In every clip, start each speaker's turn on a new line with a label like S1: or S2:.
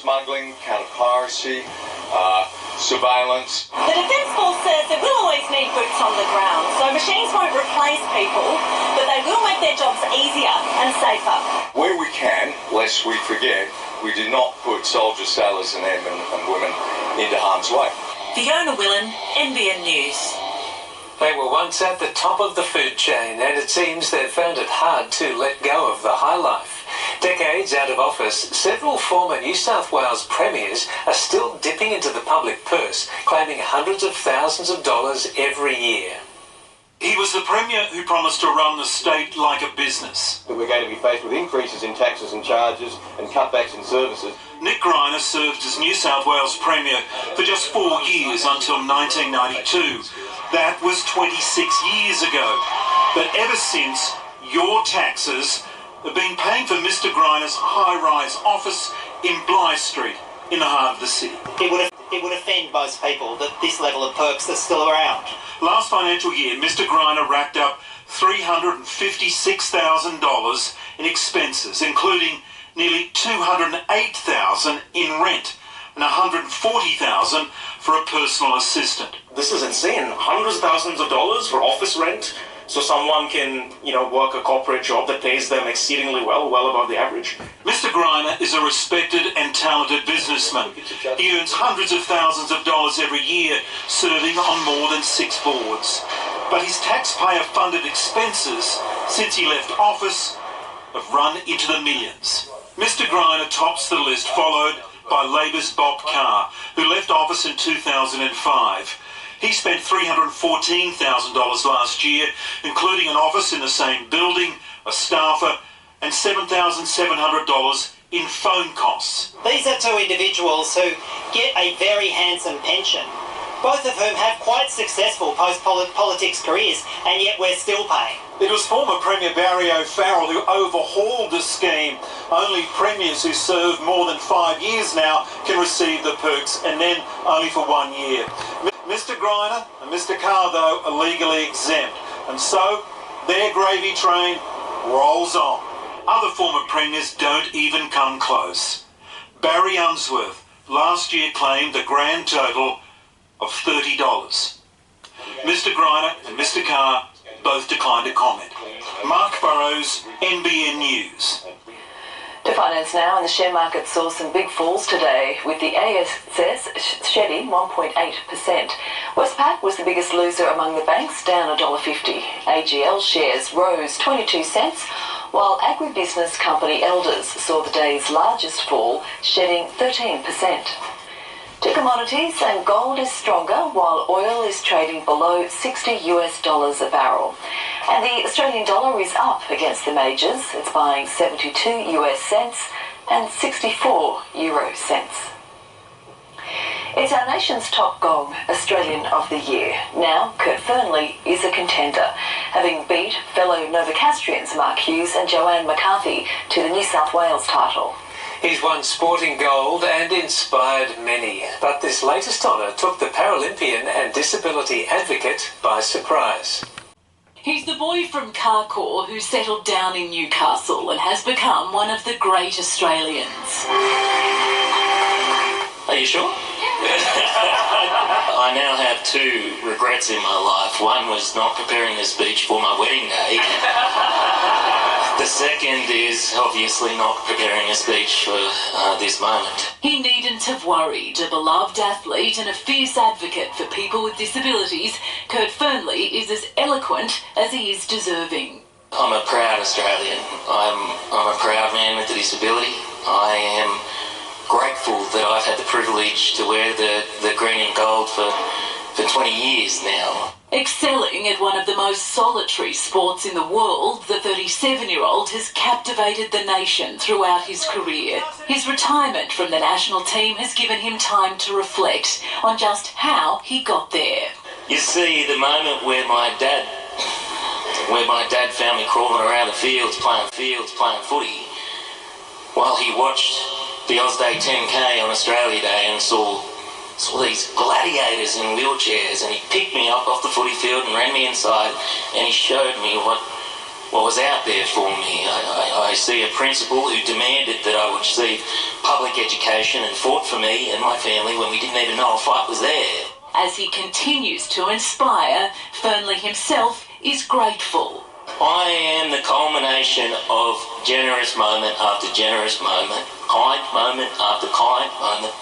S1: Smuggling, counter-piracy, surveillance.
S2: The Defence Force says it will always need boots on the ground, so machines won't replace people, but they will make their jobs easier and safer.
S1: Where we can, lest we forget, we do not put soldiers, sailors and airmen and women into harm's way.
S2: Fiona Willan, NBN News.
S3: They were once at the top of the food chain, and it seems they've found it hard to let go of the high life. Decades out of office, several former New South Wales premiers are still dipping into the public purse, claiming hundreds of thousands of dollars every year.
S4: He was the Premier who promised to run the state like a business.
S5: That we're going to be faced with increases in taxes and charges and cutbacks in services.
S4: Nick Greiner served as New South Wales Premier for just 4 years until 1992. That was 26 years ago. But ever since, your taxes have been paying for Mr Greiner's high-rise office in Bligh Street in the heart of the city.
S6: It would offend most people that this level of perks are still around.
S4: Last financial year, Mr Greiner racked up $356,000 in expenses, including nearly $208,000 in rent and $140,000 for a personal assistant.
S7: This is insane. Hundreds of thousands of dollars for office rent, so someone can, work a corporate job that pays them exceedingly well above the average.
S4: Mr Greiner is a respected and talented businessman. He earns hundreds of thousands of dollars every year, serving on more than 6 boards. But his taxpayer-funded expenses since he left office have run into the millions. Mr Greiner tops the list, followed by Labor's Bob Carr, who left office in 2005. He spent $314,000 last year, including an office in the same building, a staffer, and $7,700 in phone costs.
S6: These are two individuals who get a very handsome pension, both of whom have quite successful post-politics careers, and yet we're still paying.
S4: It was former Premier Barry O'Farrell who overhauled the scheme. Only premiers who serve more than 5 years now can receive the perks, and then only for 1 year. Mr Greiner and Mr Carr, though, are legally exempt, and so their gravy train rolls on. Other former premiers don't even come close. Barry Unsworth last year claimed a grand total of $30. Mr Greiner and Mr Carr both declined to comment. Mark Burrows, NBN News.
S8: To finance now, and the share market saw some big falls today, with the ASX shedding 1.8%. Westpac was the biggest loser among the banks, down $1.50. AGL shares rose 22 cents, while agribusiness company Elders saw the day's largest fall, shedding 13%. To commodities, and gold is stronger while oil is trading below $60 a barrel. And the Australian dollar is up against the majors. It's buying 72 US cents and 64 euro cents. It's our nation's top gong, Australian of the Year. Now, Kurt Fearnley is a contender, having beat fellow Novocastrians Mark Hughes and Joanne McCarthy to the New South Wales title.
S3: He's won sporting gold and inspired many, but this latest honour took the Paralympian and disability advocate by surprise.
S2: He's the boy from Carcoar who settled down in Newcastle and has become one of the great Australians.
S9: Are you sure? I now have 2 regrets in my life. One was not preparing this speech for my wedding day. The second is obviously not preparing a speech for this moment.
S2: He needn't have worried. A beloved athlete and a fierce advocate for people with disabilities, Kurt Fearnley is as eloquent as he is deserving.
S9: I'm a proud Australian. I'm a proud man with a disability. I am grateful that I've had the privilege to wear the green and gold for 20 years now.
S2: Excelling at one of the most solitary sports in the world, the 37-year-old has captivated the nation throughout his career. His retirement from the national team has given him time to reflect on just how he got there.
S9: You see, the moment where my dad found me crawling around the fields playing footy, while he watched the Ausday 10K on Australia Day and saw these gladiators in wheelchairs, and he picked me up off the footy field and ran me inside, and he showed me what what was out there for me. I see a principal who demanded that I would receive public education and fought for me and my family when we didn't even know a fight was there.
S2: As he continues to inspire, Fernley himself is grateful.
S9: I am the culmination of generous moment after generous moment, kind moment after kind moment,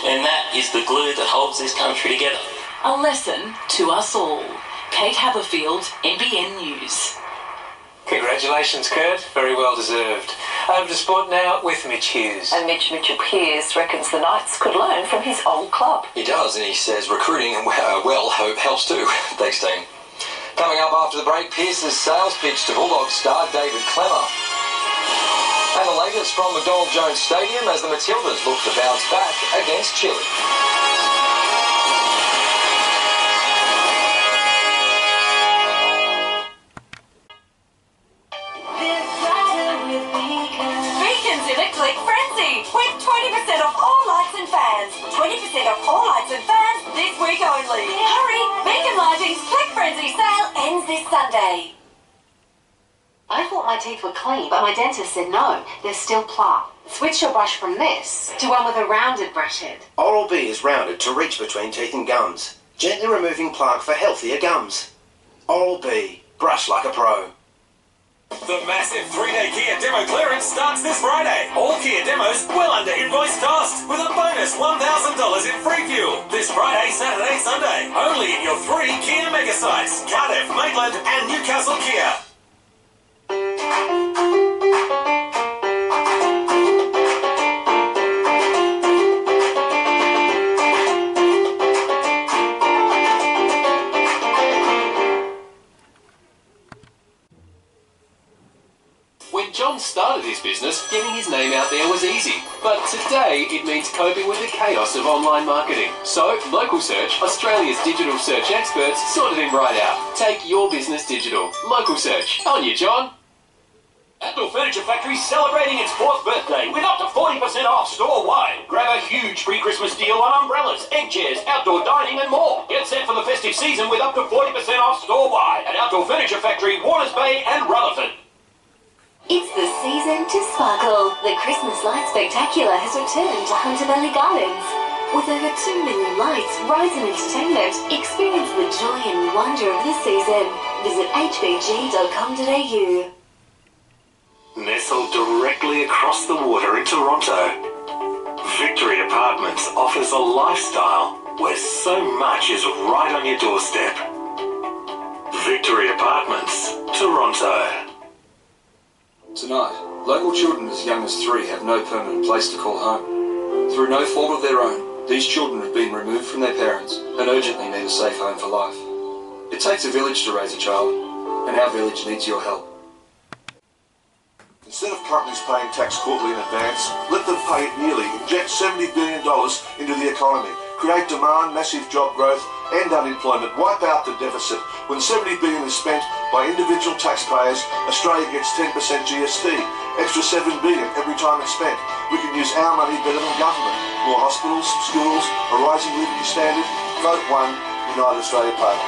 S9: and that is the glue that holds this country together.
S2: A lesson to us all. Kate Haberfield, NBN News.
S3: Congratulations, Kurt. Very well deserved. Over to sport now with Mitch Hughes.
S8: And Mitchell Hughes reckons the Knights could learn from his old club.
S10: He does, and he says recruiting helps too. Thanks, team. Coming up after the break, Pearce's sales pitch to Bulldogs star David Clemmer. And the latest from McDonald Jones Stadium as the Matildas look to bounce back against Chile.
S11: With 20% off all lights and fans. 20% off all lights and fans this week only. Hurry! Beacon Lighting's Click Frenzy sale ends this Sunday.
S12: I thought my teeth were clean, but my dentist said no, there's still plaque. Switch your brush from this to one with a rounded brush head.
S13: Oral-B is rounded to reach between teeth and gums, gently removing plaque for healthier gums. Oral-B, brush like a pro.
S14: The massive 3-day Kia demo clearance starts this Friday. All Kia demos well under invoice cost with a bonus $1,000 in free fuel. This Friday, Saturday, Sunday. Only at your 3 Kia mega sites. Cardiff, Maitland and Newcastle Kia.
S15: When John started his business, getting his name out there was easy. But today, it means coping with the chaos of online marketing. So, Local Search, Australia's digital search experts, sorted him right out. Take your business digital. Local Search. On you, John.
S16: Outdoor Furniture Factory's celebrating its 4th birthday with up to 40% off store-wide. Grab a huge pre-Christmas deal on umbrellas, egg chairs, outdoor dining and more. Get set for the festive season with up to 40% off store-wide at Outdoor Furniture Factory, Warners Bay and Rutherford.
S17: It's the season to sparkle. The Christmas Light Spectacular has returned to Hunter Valley Gardens. With over 2 million lights, rides and entertainment, experience the joy and wonder of the season. Visit hvg.com.au.
S18: Nestled directly across the water in Toronto, Victory Apartments offers a lifestyle where so much is right on your doorstep. Victory Apartments, Toronto.
S19: Tonight, local children as young as 3 have no permanent place to call home. Through no fault of their own, these children have been removed from their parents and urgently need a safe home for life. It takes a village to raise a child, and our village needs your help.
S20: Instead of companies paying tax quarterly in advance, let them pay it yearly. Inject $70 billion into the economy. Create demand, massive job growth, end unemployment. Wipe out the deficit. When $70 billion is spent by individual taxpayers, Australia gets 10% GST. Extra $7 billion every time it's spent. We can use our money better than government. More hospitals, schools, a rising living standard. Vote 1, United Australia Party.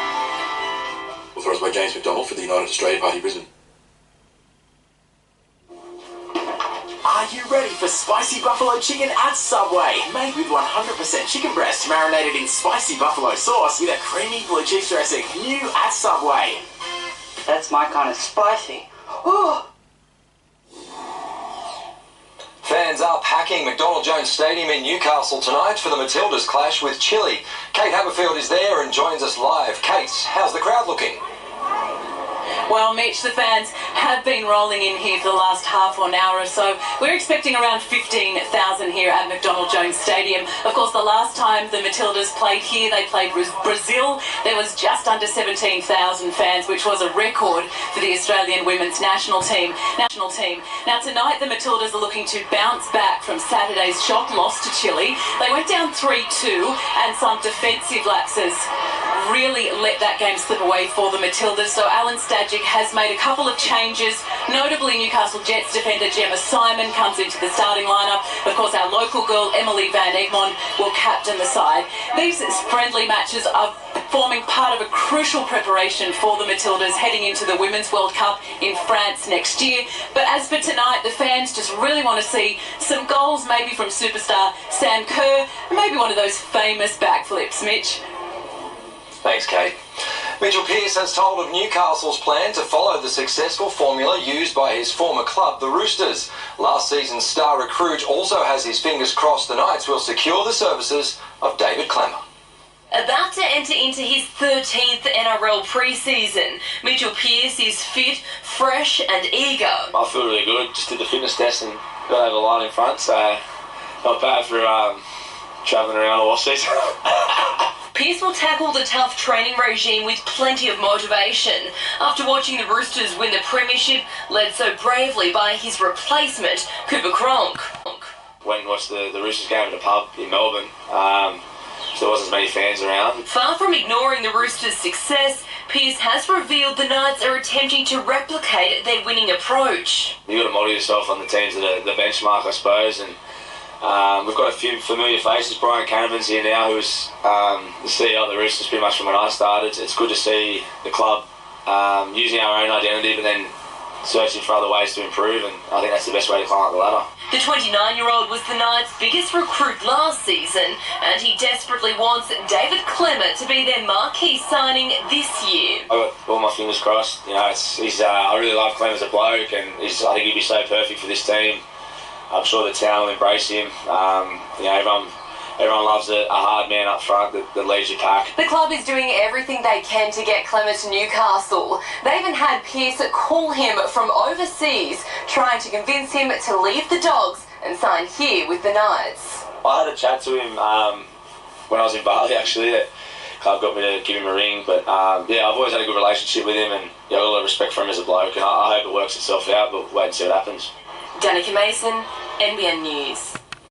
S21: Authorised by James McDonald for the United Australia Party, Brisbane.
S22: Are you ready for spicy buffalo chicken at Subway? Made with 100% chicken breast marinated in spicy buffalo sauce with a creamy blue cheese dressing. New at Subway.
S23: That's my kind of spicy. Oh!
S10: Fans are packing McDonald Jones Stadium in Newcastle tonight for the Matildas clash with Chile. Kate Haberfield is there and joins us live. Kate, how's the crowd looking?
S2: Well, Mitch, the fans have been rolling in here for the last half or an hour or so. We're expecting around 15,000 here at McDonald Jones Stadium. Of course, the last time the Matildas played here, they played Brazil. There was just under 17,000 fans, which was a record for the Australian women's national team. Now, tonight, the Matildas are looking to bounce back from Saturday's shock loss to Chile. They went down 3-2, and some defensive lapses really let that game slip away for the Matildas. So Alan Stajic has made a couple of changes. Notably, Newcastle Jets defender Gemma Simon comes into the starting lineup. Of course, our local girl Emily Van Egmond will captain the side. These friendly matches are forming part of a crucial preparation for the Matildas heading into the Women's World Cup in France next year. But as for tonight, the fans just really want to see some goals, maybe from superstar Sam Kerr, and maybe one of those famous backflips, Mitch.
S10: Thanks, Kate. Mitchell Hughes has told of Newcastle's plan to follow the successful formula used by his former club, the Roosters. Last season's star recruit also has his fingers crossed the Knights will secure the services of David Clemmer.
S1: About to enter into his 13th NRL pre-season, Mitchell Hughes is fit, fresh and eager.
S5: I feel really good. Just did the fitness test and got over the line in front, so not bad for travelling around all season.
S1: Pearce will tackle the tough training regime with plenty of motivation after watching the Roosters win the premiership, led so bravely by his replacement, Cooper Cronk.
S5: Went and watched the Roosters game at a pub in Melbourne. So there wasn't as many fans around.
S1: Far from ignoring the Roosters' success, Pearce has revealed the Knights are attempting to replicate their winning approach.
S5: You've got to model yourself on the teams that are the benchmark, I suppose, and we've got a few familiar faces. Brian Canavan's here now, who's the CEO of the Roosters pretty much from when I started. It's good to see the club using our own identity, but then searching for other ways to improve, and I think that's the best way to climb up the ladder.
S1: The 29-year-old was the Knights' biggest recruit last season, and he desperately wants David Clemmer to be their marquee signing this year.
S5: I've got all my fingers crossed. You know, I really love Clemmer as a bloke, and I think he'd be so perfect for this team. I'm sure the town will embrace him. You know, everyone loves a hard man up front that leads your pack.
S1: The club is doing everything they can to get Clemmer to Newcastle. They even had Pearce call him from overseas, trying to convince him to leave the Dogs and sign here with the Knights.
S5: I had a chat to him when I was in Bali, actually. The club got me to give him a ring, but yeah, I've always had a good relationship with him, and I've got a lot of respect for him as a bloke, and I hope it works itself out, but wait and see what happens.
S1: Danica Mason, NBN News.